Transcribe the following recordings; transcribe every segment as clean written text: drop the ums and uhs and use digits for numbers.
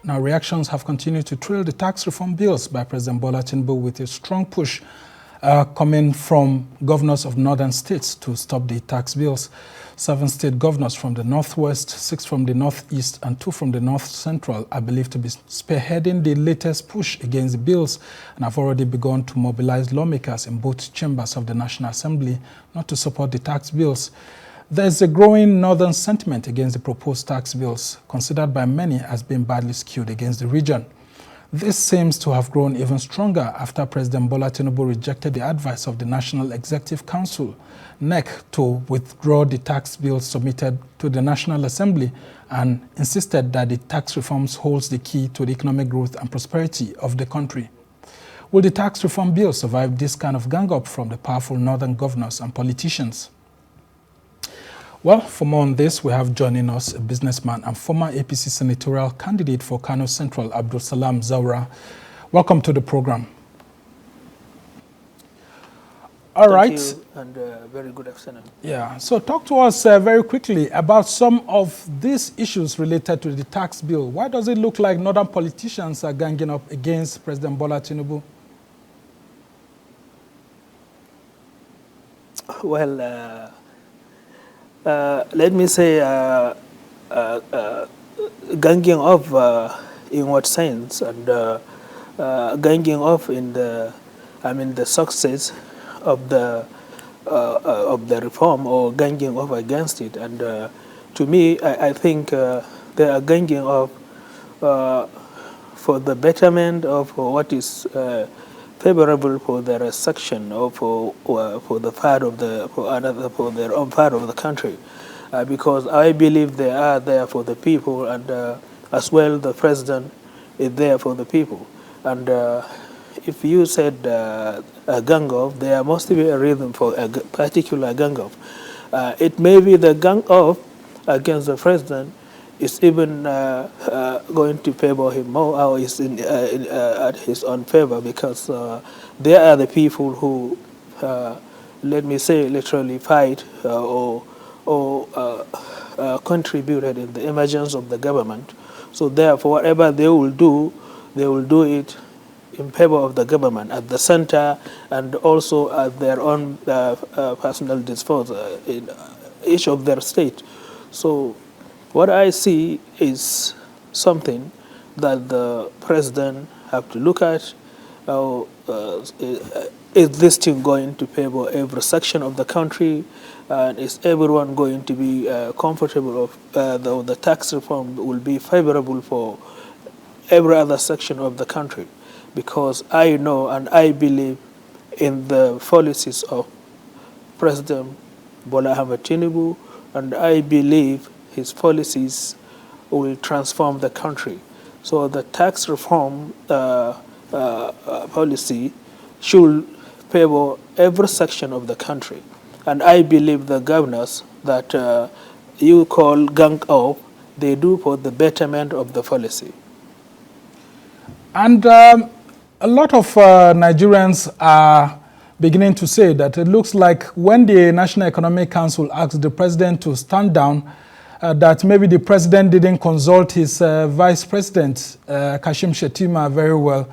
Now, reactions have continued to trail the tax reform bills by President Bola Tinubu with a strong push coming from governors of northern states to stop the tax bills. 7 state governors from the northwest, 6 from the northeast, and 2 from the north central are believed to be spearheading the latest push against the bills and have already begun to mobilize lawmakers in both chambers of the National Assembly not to support the tax bills. There is a growing northern sentiment against the proposed tax bills, considered by many as being badly skewed against the region. This seems to have grown even stronger after President Bola Tinubu rejected the advice of the National Executive Council, NEC, to withdraw the tax bills submitted to the National Assembly and insisted that the tax reforms holds the key to the economic growth and prosperity of the country. Will the tax reform bill survive this kind of gang-up from the powerful northern governors and politicians? Well, for more on this, we have joining us a businessman and former APC senatorial candidate for Kano Central, Abdul Salam Zaura. Welcome to the program. All right. Thank you, and very good afternoon. Yeah, so talk to us very quickly about some of these issues related to the tax bill. Why does it look like northern politicians are ganging up against President Bola Tinubu? Well, let me say ganging up in what sense, and ganging up in the success of the reform, or ganging up against it. And to me, I think they are ganging up for the betterment of what is favorable for their section, or for the part of for their own part of the country, because I believe they are there for the people, and as well the president is there for the people. And if you said a gang up, there must be a reason for a particular gang up. It may be the gang up against the president is even going to favor him more, or is at his own favor, because they are the people who, let me say, literally fight or contributed in the emergence of the government. So therefore, whatever they will do it in favor of the government at the center, and also at their own personal disposal in each of their state. So what I see is something that the president have to look at. Is this thing going to favor every section of the country? And is everyone going to be comfortable of the tax reform will be favorable for every other section of the country? Because I know and I believe in the policies of President Bola Ahmed Tinubu, and I believe his policies will transform the country. So the tax reform policy should favor every section of the country. And I believe the governors that you call gang up, they do for the betterment of the policy. And a lot of Nigerians are beginning to say that it looks like when the National Economic Council asked the president to stand down, that maybe the president didn't consult his vice president, Kashim Shettima, very well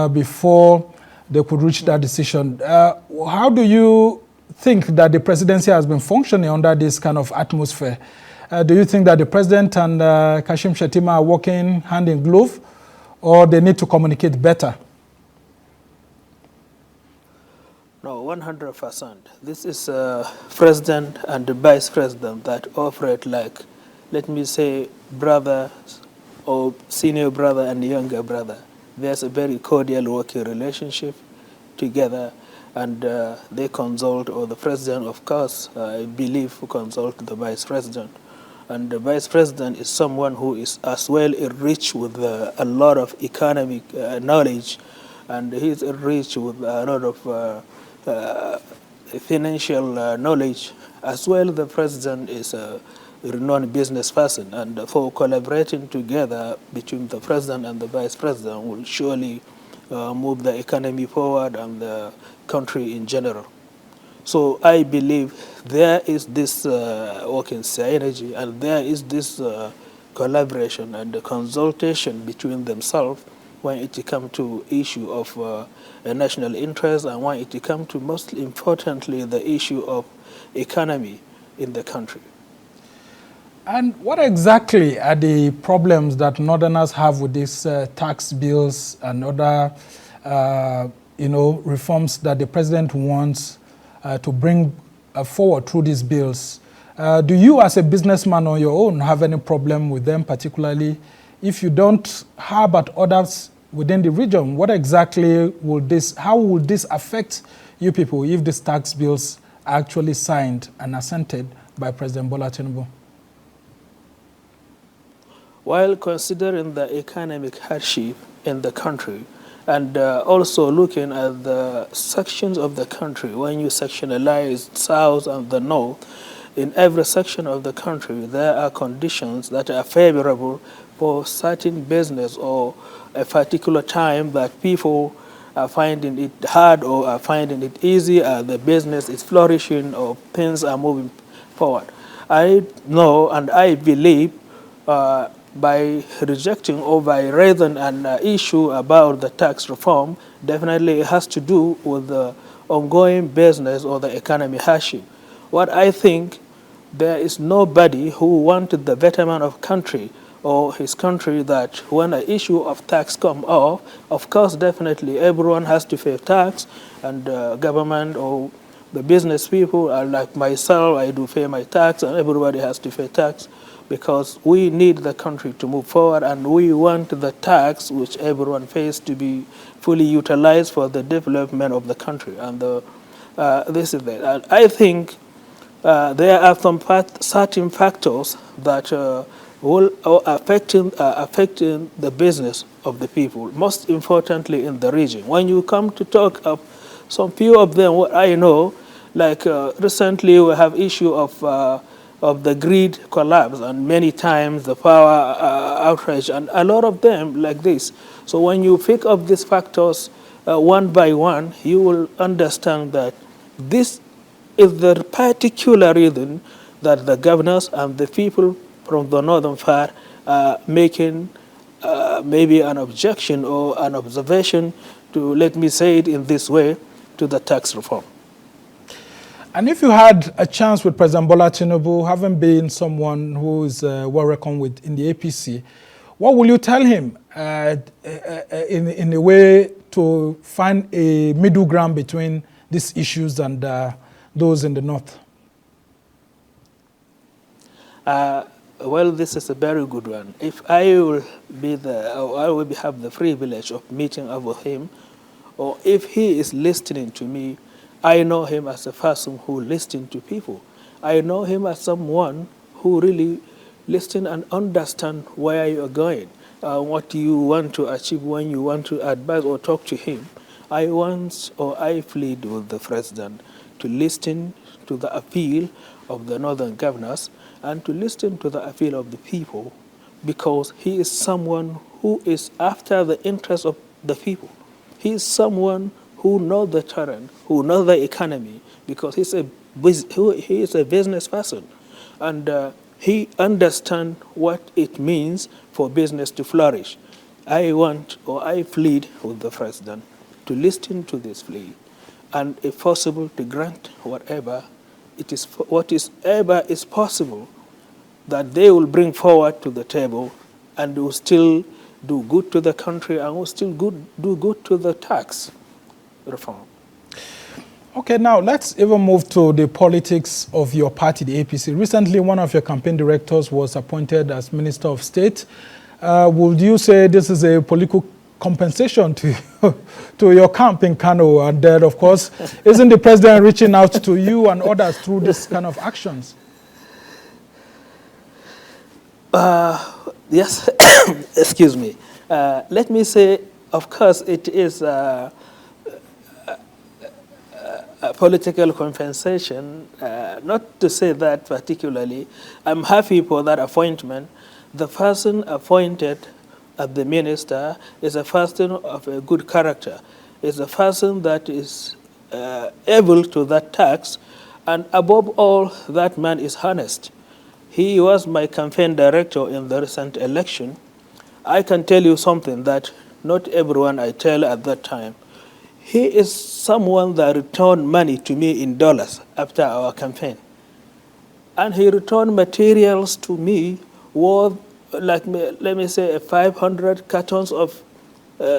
before they could reach that decision. How do you think that the presidency has been functioning under this kind of atmosphere? Do you think that the president and Kashim Shettima are working hand in glove, or they need to communicate better? No, 100%. This is president and the vice president that operate like, let me say, brothers, or senior brother and younger brother. There's a very cordial working relationship together, and they consult, or the president, of course, I believe, who consult the vice president. And the vice president is someone who is as well enriched with a lot of economic knowledge, and he's enriched with a lot of financial knowledge. As well, the president is a renowned business person, and for collaborating together between the president and the vice president will surely move the economy forward and the country in general. So I believe there is this working synergy, and there is this collaboration and the consultation between themselves when it comes to issue of a national interest, and when it comes to, most importantly, the issue of economy in the country. And what exactly are the problems that Northerners have with these tax bills and other, reforms that the president wants to bring forward through these bills? Do you, as a businessman on your own, have any problem with them, particularly if you don't? How about others within the region? What exactly how will this affect you people if these tax bills are actually signed and assented by President Bola Tinubu? While considering the economic hardship in the country, and also looking at the sections of the country, when you sectionalize south and the north, in every section of the country, there are conditions that are favorable for certain business or a particular time that people are finding it hard or are finding it easy, the business is flourishing or things are moving forward. I know and I believe by rejecting or by raising an issue about the tax reform, definitely it has to do with the ongoing business or the economy hardship. What I think, there is nobody who wanted the betterment of country or his country that when an issue of tax come up, of course, definitely everyone has to pay tax, and government or the business people are like myself, I do pay my tax, and everybody has to pay tax, because we need the country to move forward, and we want the tax which everyone pays to be fully utilized for the development of the country. And this is it. And I think there are some certain factors that will affecting the business of the people, most importantly in the region. When you come to talk of some few of them, what I know, like recently we have issue of the grid collapse, and many times the power outrage, and a lot of them like this. So when you pick up these factors one by one, you will understand that this is the particular reason that the governors and the people from the northern part are making maybe an objection or an observation to, let me say it in this way, to the tax reform. And if you had a chance with President Bola Tinubu, having been someone who is well reckoned with in the APC, what will you tell him in a way to find a middle ground between these issues and those in the north? Well, this is a very good one. If I will be or I will have the privilege of meeting up with him, or if he is listening to me, I know him as a person who listens to people. I know him as someone who really listens and understands where you are going, what you want to achieve when you want to advise or talk to him. I plead with the president to listen to the appeal of the northern governors and to listen to the appeal of the people, because he is someone who is after the interests of the people. He is someone who knows the terrain, who knows the economy, because he is a business person. And he understands what it means for business to flourish. I plead with the president to listen to this plea, and if possible, to grant whatever is possible that they will bring forward to the table, and will still do good to the country, and will still do good to the tax reform. Okay, now let's even move to the politics of your party, the APC. Recently, one of your campaign directors was appointed as Minister of State. Would you say this is a political compensation to your camp in Kano? And then, of course, isn't the president reaching out to you and others through this kind of actions? Yes, excuse me. Let me say, of course, it is a political compensation. Not to say that particularly. I'm happy for that appointment. The person appointed as the minister is a person of a good character, is a person that is able to that task, and above all, that man is honest. He was my campaign director in the recent election. I can tell you something that not everyone I tell at that time. He is someone that returned money to me in dollars after our campaign. And he returned materials to me worth, like, let me say, 500 cartons of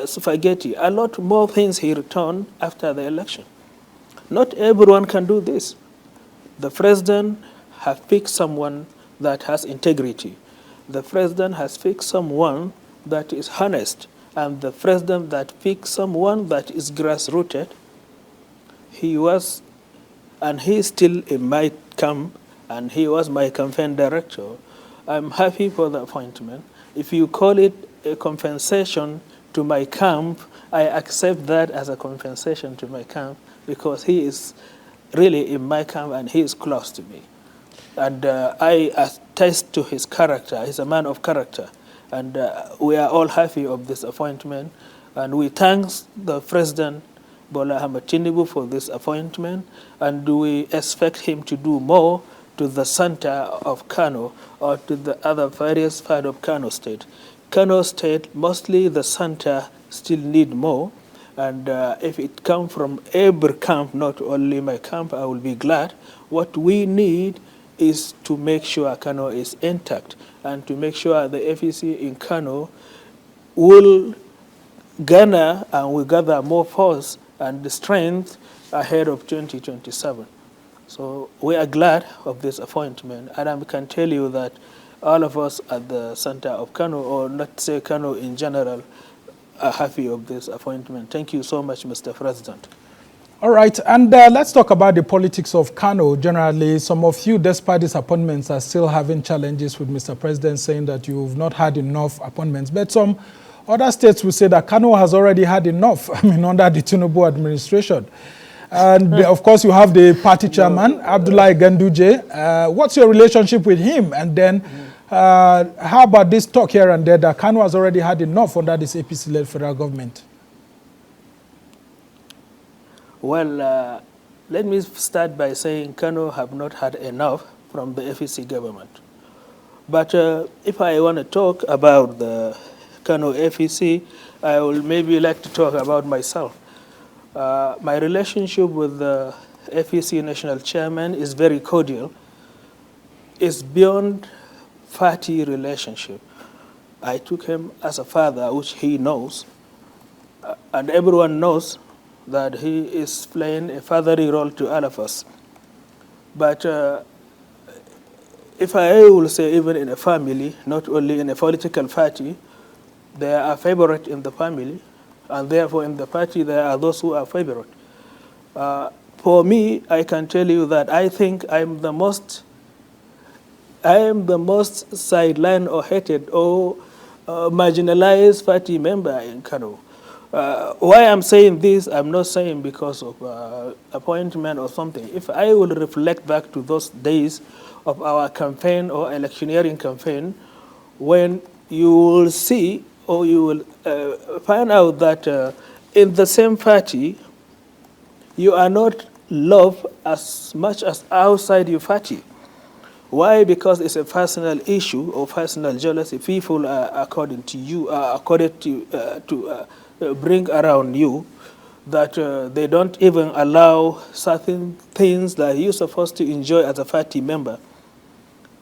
spaghetti. A lot more things he returned after the election. Not everyone can do this. The president has picked someone that has integrity. The president has picked someone that is honest. And the president that picked someone that is grassrooted. He was, and he is still in my camp, and he was my campaign director. I'm happy for the appointment. If you call it a compensation to my camp, I accept that as a compensation to my camp because he is really in my camp and he is close to me. And I attest to his character. He's a man of character. And we are all happy of this appointment. And we thank the President Bola Ahmed Tinubu for this appointment. And we expect him to do more to the center of Kano or to the other various parts of Kano State. Kano State, mostly the center, still need more. And if it comes from every camp, not only my camp, I will be glad. What we need is to make sure Kano is intact and to make sure the APC in Kano will garner and will gather more force and strength ahead of 2027. So we are glad of this appointment, and I can tell you that all of us at the center of Kano, or not say Kano in general, are happy of this appointment. Thank you so much, Mr. President. All right, and let's talk about the politics of Kano. Generally, some of you, despite these appointments, are still having challenges with Mr. President saying that you've not had enough appointments. But some other states will say that Kano has already had enough, under the Tinubu administration. And of course, you have the party chairman, Abdullahi Ganduje. What's your relationship with him? And then how about this talk here and there that Kano has already had enough under this APC-led federal government? Well, let me start by saying Kano have not had enough from the APC government. But if I want to talk about the Kano APC, I will maybe like to talk about myself. My relationship with the APC national chairman is very cordial. It's beyond party relationship. I took him as a father, which he knows, and everyone knows that he is playing a fatherly role to all of us. But if I will say even in a family, not only in a political party, there are favorites in the family, and therefore in the party there are those who are favorite. For me, I can tell you that I think I am the most sidelined or hated or marginalized party member in Kano. Why I'm saying this, I'm not saying because of appointment or something. If I will reflect back to those days of our campaign or electioneering campaign, when you will see or you will find out that in the same party, you are not loved as much as outside your party. Why? Because it's a personal issue or personal jealousy. People are, according to you, are according to bring around you that they don't even allow certain things that you're supposed to enjoy as a party member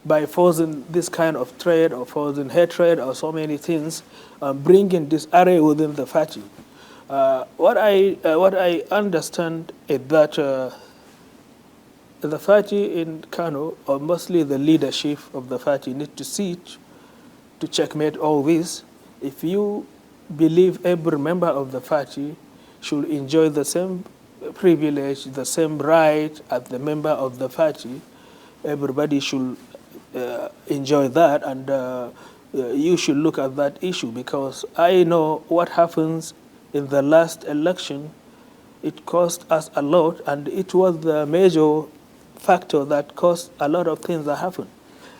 by forcing this kind of trade or forcing hatred or so many things, bringing disarray within the party. What I understand is that the party in Kano, or mostly the leadership of the party, need to sit to checkmate all this. If you believe every member of the party should enjoy the same privilege, the same right as the member of the party, everybody should enjoy that, and you should look at that issue, because I know what happens in the last election. It cost us a lot, and it was the major factor that caused a lot of things that happened.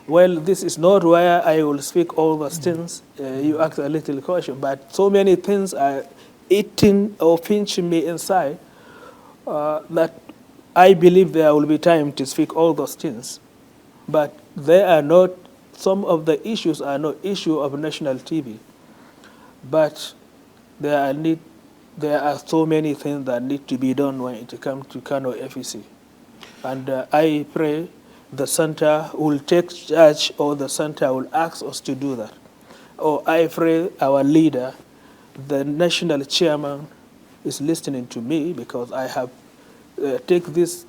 Well, this is not where I will speak all the things. You asked a little question, but so many things are eating or pinching me inside that I believe there will be time to speak all those things. But they are not, some of the issues are not issue of national TV, but there are so many things that need to be done when it comes to Kano APC. And I pray the center will take charge, or the center will ask us to do that. Or I pray our leader, the national chairman, is listening to me, because I have taken this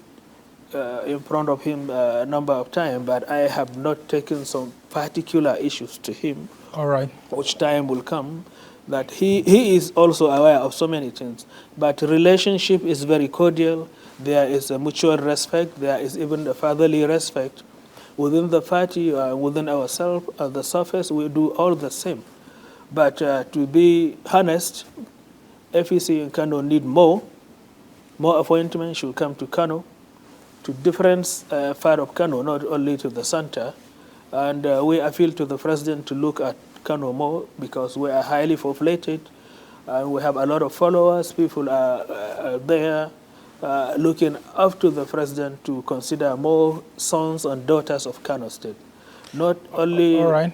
in front of him a number of times, but I have not taken some particular issues to him. All right. Which time will come that he is also aware of so many things. But relationship is very cordial. There is a mutual respect. There is even a fatherly respect. Within the party, within ourselves, at the surface, we do all the same. But to be honest, FEC in Kano need more. More appointments should come to Kano, to different part of Kano, not only to the center. And we appeal to the president to look at Kano more, because we are highly populated, and we have a lot of followers. People are there looking up to the president to consider more sons and daughters of Kano State. Not only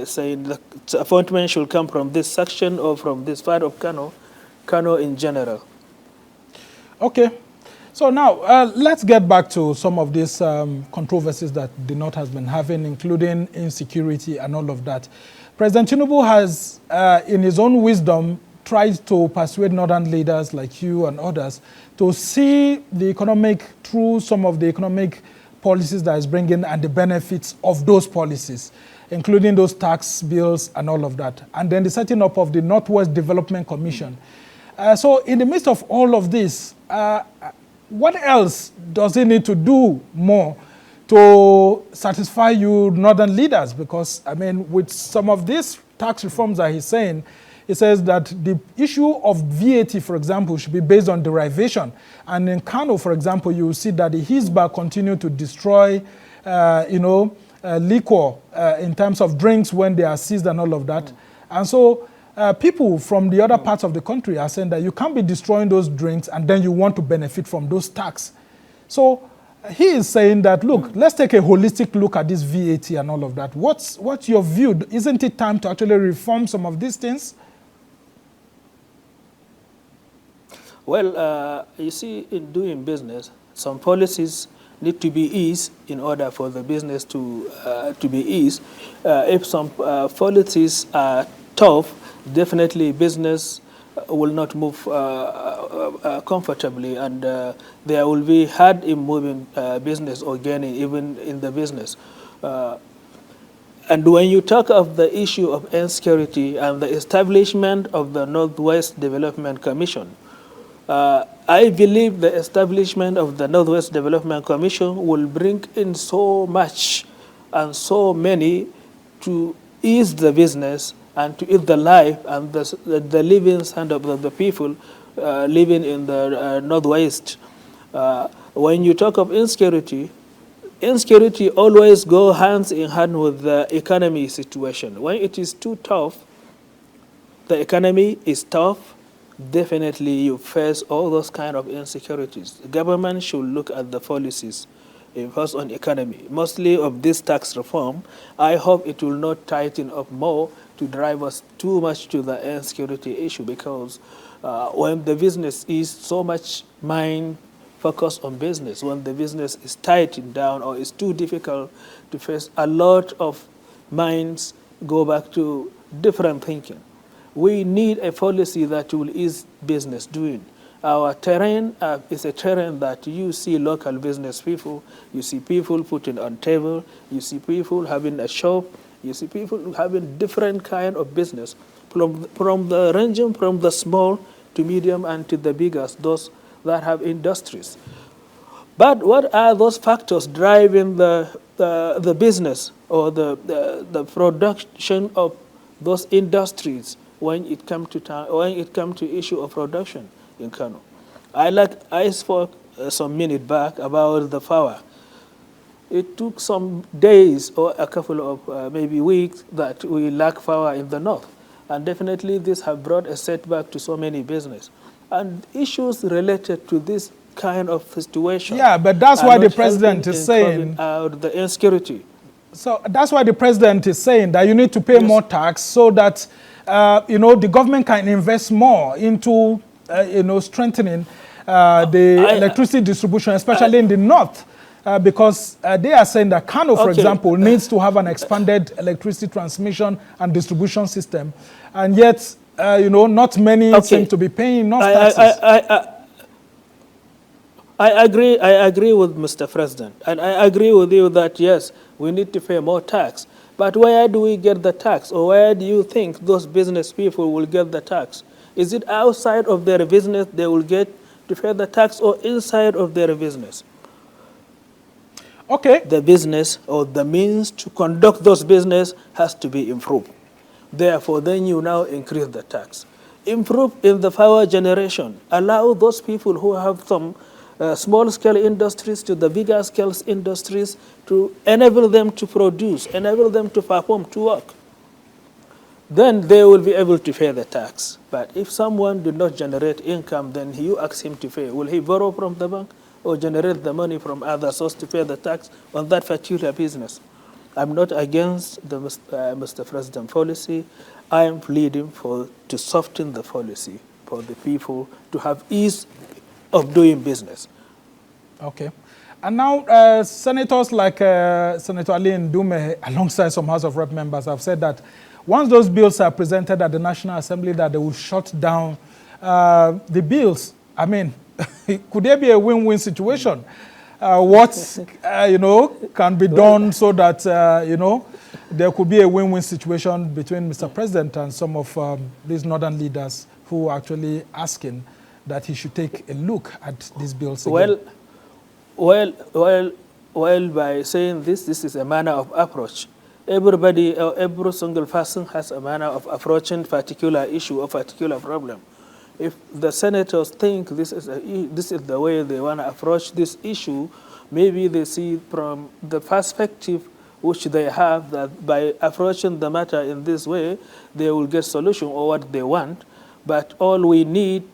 saying the appointment should come from this section or from this part of Kano, Kano in general. Okay. So now, let's get back to some of these controversies that the North has been having, including insecurity and all of that. President Tinubu has, in his own wisdom, tried to persuade Northern leaders like you and others to see the economic, through some of the economic policies that is bringing and the benefits of those policies, including those tax bills and all of that. And then the setting up of the Northwest Development Commission. So in the midst of all of this, what else does he need to do more to satisfy you Northern leaders? Because, I mean, with some of these tax reforms that he's saying, he says that the issue of VAT, for example, should be based on derivation. And in Kano, for example, you will see that the Hisba continue to destroy, liquor in terms of drinks when they are seized and all of that. And so people from the other parts of the country are saying that you can't be destroying those drinks and then you want to benefit from those tax. So he is saying that, look, let's take a holistic look at this VAT and all of that. What's your view? Isn't it time to actually reform some of these things? Well, you see, in doing business, some policies need to be eased in order for the business to be eased. If some policies are tough, definitely business will not move comfortably, and there will be hard in moving business or gaining even in the business. And when you talk of the issue of insecurity and the establishment of the Northwest Development Commission, I believe the establishment of the Northwest Development Commission will bring in so much and so many to ease the business and to ease the life and the living standard of the people living in the Northwest. When you talk of insecurity, insecurity always goes hand in hand with the economy situation. When it is too tough, the economy is tough, definitely you face all those kind of insecurities. The government should look at the policies first on economy. Mostly of this tax reform, I hope it will not tighten up more to drive us too much to the insecurity issue, because when the business is so much mind focused on business, when the business is tightened down or is too difficult to face, a lot of minds go back to different thinking. We need a policy that will ease business doing. Our terrain is a terrain that you see local business people, you see people putting on table, you see people having a shop, you see people having different kind of business, from the ranging from the small to medium and to the biggest, those that have industries. But what are those factors driving the business or the production of those industries when it comes to issue of production in Kano? I spoke some minute back about the power. It took some days or a couple of maybe weeks that we lack power in the north. And definitely this have brought a setback to so many business. And issues related to this kind of situation. Yeah, but that's why the president is saying out the insecurity. So that's why the president is saying that you need to pay more tax so that, the government can invest more into, strengthening the electricity distribution, especially in the north. Because they are saying that Kano, for example, needs to have an expanded electricity transmission and distribution system. And yet, not many seem to be paying enough taxes. I agree with Mr. President. And I agree with you that, yes, we need to pay more tax. But where do we get the tax? Or where do you think those business people will get the tax? Is it outside of their business they will get to pay the tax, or inside of their business? Okay. The business or the means to conduct those business has to be improved. Therefore, then you now increase the tax. Improve in the power generation. Allow those people who have some small-scale industries to the bigger-scale industries to enable them to produce, enable them to perform, to work. Then they will be able to pay the tax. But if someone did not generate income, then you ask him to pay. Will he borrow from the bank or generate the money from other source to pay the tax on that particular business? I'm not against the Mr. President policy. I am pleading to soften the policy for the people to have ease of doing business. Okay. And now senators like Senator Ali Ndume, alongside some House of Rep members, have said that once those bills are presented at the National Assembly, that they will shut down the bills. I mean, could there be a win-win situation? What, can be done so that, there could be a win-win situation between Mr. President and some of these northern leaders who are actually asking that he should take a look at these bills again? Well, by saying this is a manner of approach. Everybody, every single person has a manner of approaching particular issue or particular problem. If the senators think this is the way they want to approach this issue, maybe they see from the perspective which they have that by approaching the matter in this way, they will get solution or what they want. But all we need,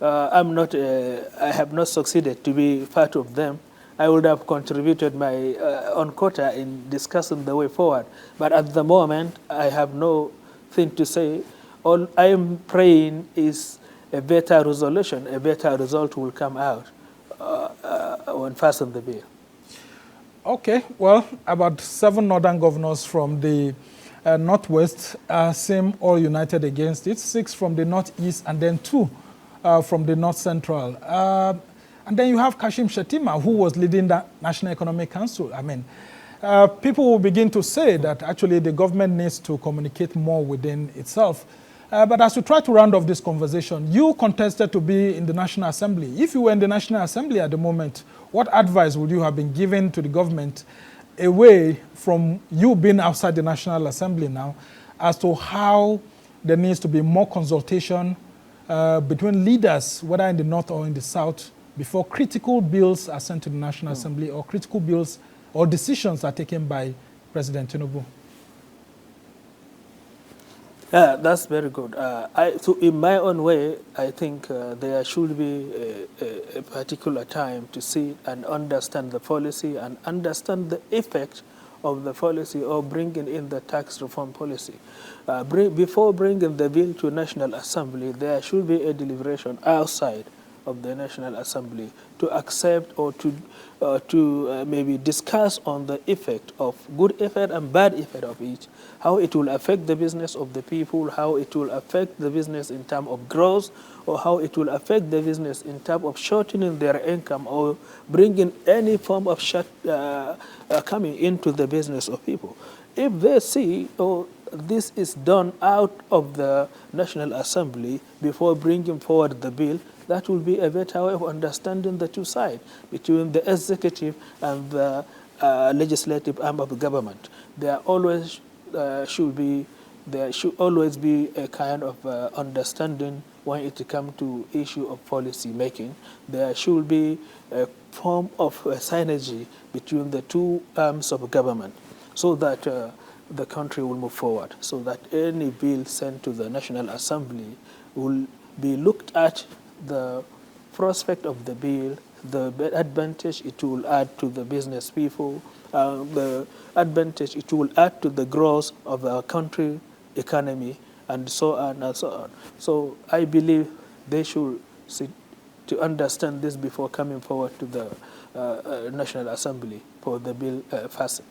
I have not succeeded to be part of them. I would have contributed my own quota in discussing the way forward. But at the moment, I have nothing to say. All I am praying is a better resolution, a better result will come out when passing the bill. Okay, well, about 7 northern governors from the northwest seem all united against it, 6 from the northeast, and then 2 from the north central. And then you have Kashim Shettima, who was leading the National Economic Council. I mean, people will begin to say that actually the government needs to communicate more within itself. But as we try to round off this conversation, you contested to be in the National Assembly. If you were in the National Assembly at the moment, what advice would you have been given to the government away from you being outside the National Assembly now as to how there needs to be more consultation between leaders, whether in the north or in the south, before critical bills are sent to the National Assembly or critical bills or decisions are taken by President Tinubu? Yeah, that's very good. So in my own way, I think there should be a particular time to see and understand the policy and understand the effect of the policy or bringing in the tax reform policy. Before bringing the bill to National Assembly, there should be a deliberation outside of the National Assembly to accept or to maybe discuss on the effect of good effect and bad effect of each, how it will affect the business of the people, how it will affect the business in terms of growth, or how it will affect the business in terms of shortening their income or bringing any form of coming into the business of people. If they see, this is done out of the National Assembly before bringing forward the bill, that will be a better way of understanding the two sides between the executive and the legislative arm of the government. There should always be a kind of understanding when it comes to issue of policy making. There should be a form of synergy between the two arms of government so that the country will move forward, so that any bill sent to the National Assembly will be looked at the prospect of the bill, the advantage it will add to the business people, the advantage it will add to the growth of our country economy, and so on and so on. So I believe they should sit to understand this before coming forward to the National Assembly for the bill passing.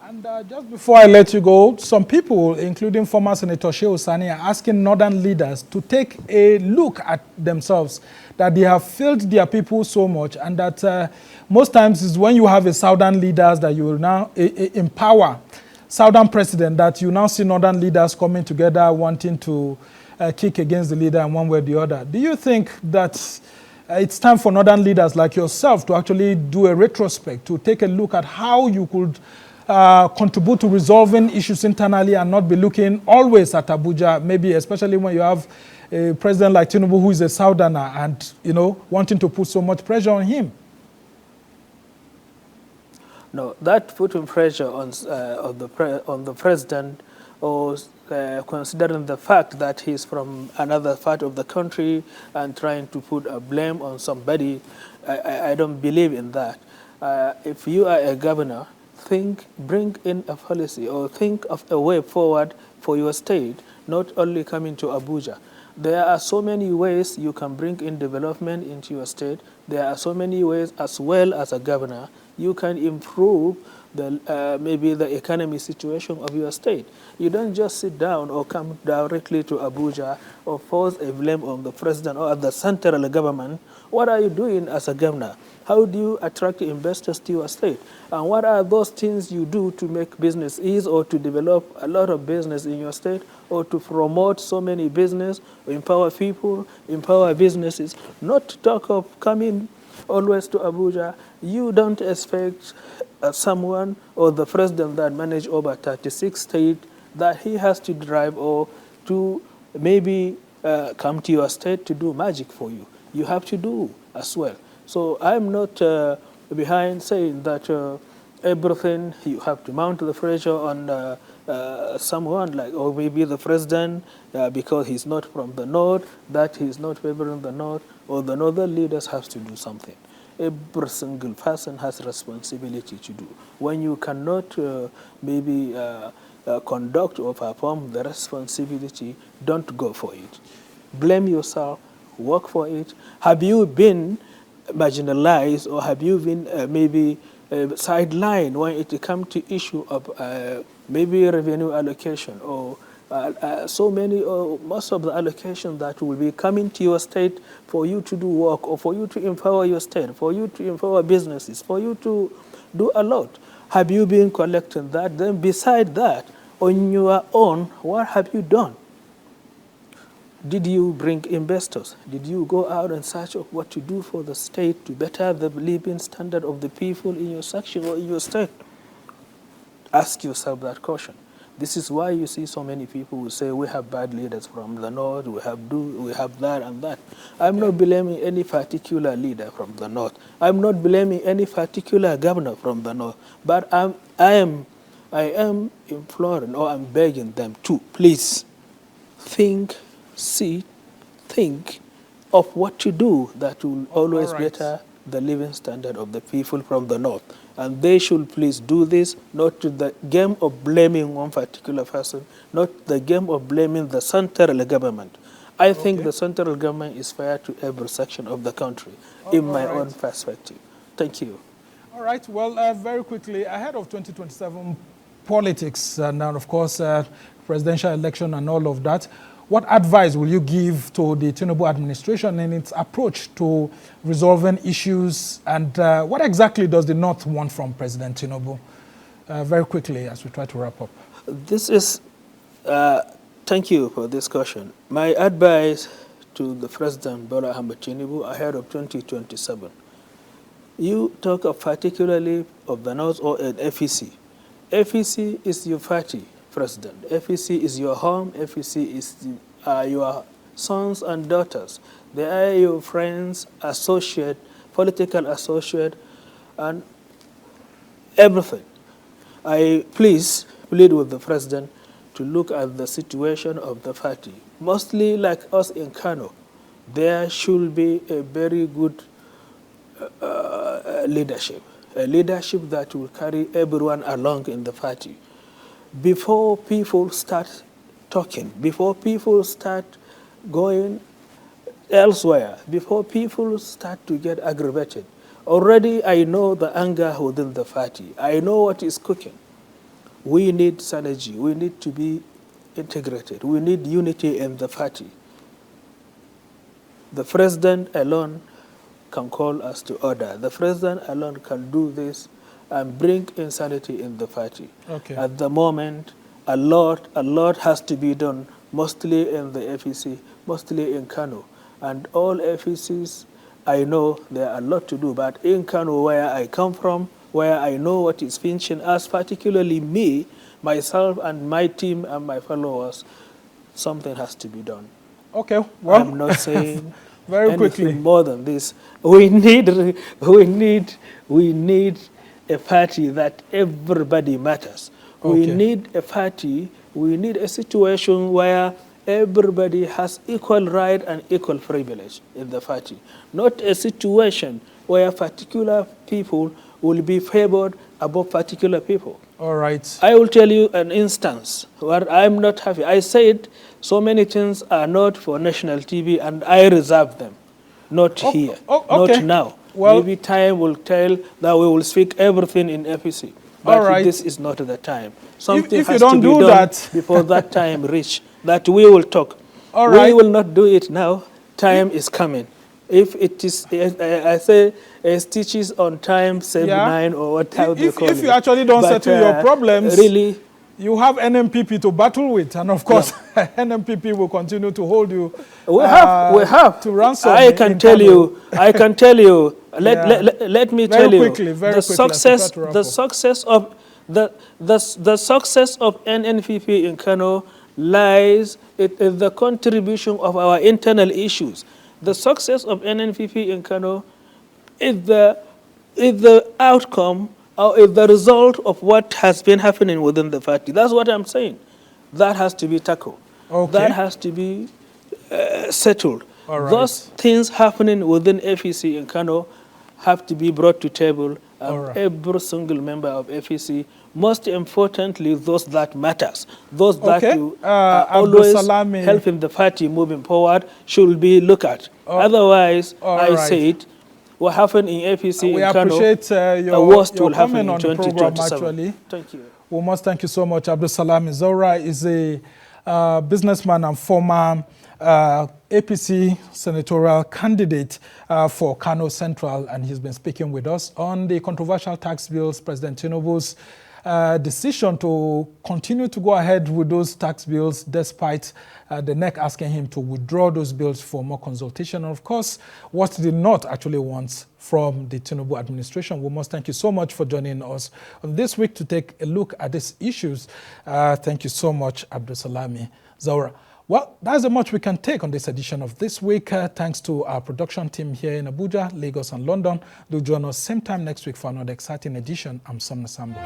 And just before I let you go, some people, including former Senator Shehu Sani, are asking northern leaders to take a look at themselves, that they have failed their people so much, and that most times is when you have a southern leaders that you will now empower southern president, that you now see northern leaders coming together wanting to kick against the leader in one way or the other. Do you think that it's time for northern leaders like yourself to actually do a retrospect, to take a look at how you could contribute to resolving issues internally and not be looking always at Abuja, maybe especially when you have a president like Tinubu who is a southerner and, wanting to put so much pressure on him? No, that putting pressure on the president, or considering the fact that he's from another part of the country and trying to put a blame on somebody, I don't believe in that. If you are a governor, bring in a policy or think of a way forward for your state, not only coming to Abuja. There are so many ways you can bring in development into your state. There are so many ways, as well as a governor, you can improve maybe the economy situation of your state. You don't just sit down or come directly to Abuja or force a blame on the president or the central government. What are you doing as a governor? How do you attract investors to your state? And what are those things you do to make business easy, or to develop a lot of business in your state, or to promote so many business, empower people, empower businesses? Not to talk of coming always to Abuja. You don't expect someone or the president that manage over 36 states that he has to drive or to maybe come to your state to do magic for you. You have to do as well. So I'm not behind saying that everything you have to mount the pressure on someone like, or maybe the president, because he's not from the north, that he's not favoring the north, or the northern leaders have to do something. Every single person has responsibility to do. When you cannot maybe conduct or perform the responsibility, don't go for it. Blame yourself, work for it. Have you been marginalized, or have you been maybe sidelined when it comes to issue of maybe revenue allocation, or so many, or most of the allocation that will be coming to your state for you to do work, or for you to empower your state, for you to empower businesses, for you to do a lot? Have you been collecting that? Then beside that, on your own, what have you done? Did you bring investors? Did you go out and search of what to do for the state to better the living standard of the people in your section or in your state? Ask yourself that question. This is why you see so many people who say we have bad leaders from the north, we have that and that. I'm not blaming any particular leader from the north. I'm not blaming any particular governor from the north. But I am imploring, or I'm begging them to please think of what to do that will always better the living standard of the people from the north. And they should please do this, not to the game of blaming one particular person, not the game of blaming the central government. I think the central government is fair to every section of the country, in my own perspective. Thank you. All right. Well, very quickly, ahead of 2027 politics, and of course, presidential election and all of that, what advice will you give to the Tinubu administration in its approach to resolving issues, and what exactly does the North want from President Tinubu? Very quickly, as we try to wrap up. Thank you for this question. My advice to the President Bola Ahmed Tinubu ahead of 2027. You talk of particularly of the North or an FEC. FEC is your party, President. FEC is your home. FEC is your sons and daughters. They are your friends, associate, political associate, and everything. I please plead with the President to look at the situation of the party. Mostly like us in Kano, there should be a very good leadership, a leadership that will carry everyone along in the party. Before people start talking, before people start going elsewhere, before people start to get aggravated, already I know the anger within the party. I know what is cooking. We need synergy. We need to be integrated. We need unity in the party. The president alone can call us to order. The president alone can do this and bring insanity in the party. Okay. At the moment, a lot has to be done, mostly in the APC, mostly in Kano. And all APCs, I know there are a lot to do, but in Kano, where I come from, where I know what is pinching us, particularly me, myself and my team and my followers, something has to be done. Okay, well, I'm not saying very anything quickly more than this. We need a party that everybody matters. Okay. We need a party, we need a situation where everybody has equal right and equal privilege in the party. Not a situation where particular people will be favored above particular people. All right. I will tell you an instance where I'm not happy. I said so many things are not for national TV, and I reserve them. Not here, okay. not now. Well, maybe time will tell that we will speak everything in APC. But all right. This is not the time. Something if has you don't to be do done that before that time reach, that we will talk. All right. We will not do it now. Time is coming. If it is, I say, stitches on time, save nine, or what how they call it. If you actually don't settle your problems, really, you have NMPP to battle with, and of course, NMPP will continue to hold you. We have to ransom. I can tell you. Let me tell you. The success of NNPP in Kano lies in the contribution of our internal issues. The success of NNPP in Kano is the outcome or is the result of what has been happening within the party. That's what I'm saying. That has to be tackled. Okay. That has to be settled. All right. Those things happening within APC in Kano have to be brought to table. Every single member of APC, most importantly, those that matters, those that you always helping the party moving forward, should be looked at. Otherwise, I said, what happened in APC in Kano, the worst will happen in 2027. Thank you. We must thank you so much. Abdulsalami Zaura is a businessman and former APC senatorial candidate for Kano Central, and he's been speaking with us on the controversial tax bills, President Tinubu's decision to continue to go ahead with those tax bills despite the NEC asking him to withdraw those bills for more consultation. And of course, what the North actually wants from the Tinubu administration. We must thank you so much for joining us on this week to take a look at these issues. Thank you so much, Abdulsalami Zaura. Well, that's how much we can take on this edition of This Week. Thanks to our production team here in Abuja, Lagos, and London. Do join us same time next week for another exciting edition. I'm Samna Sambo.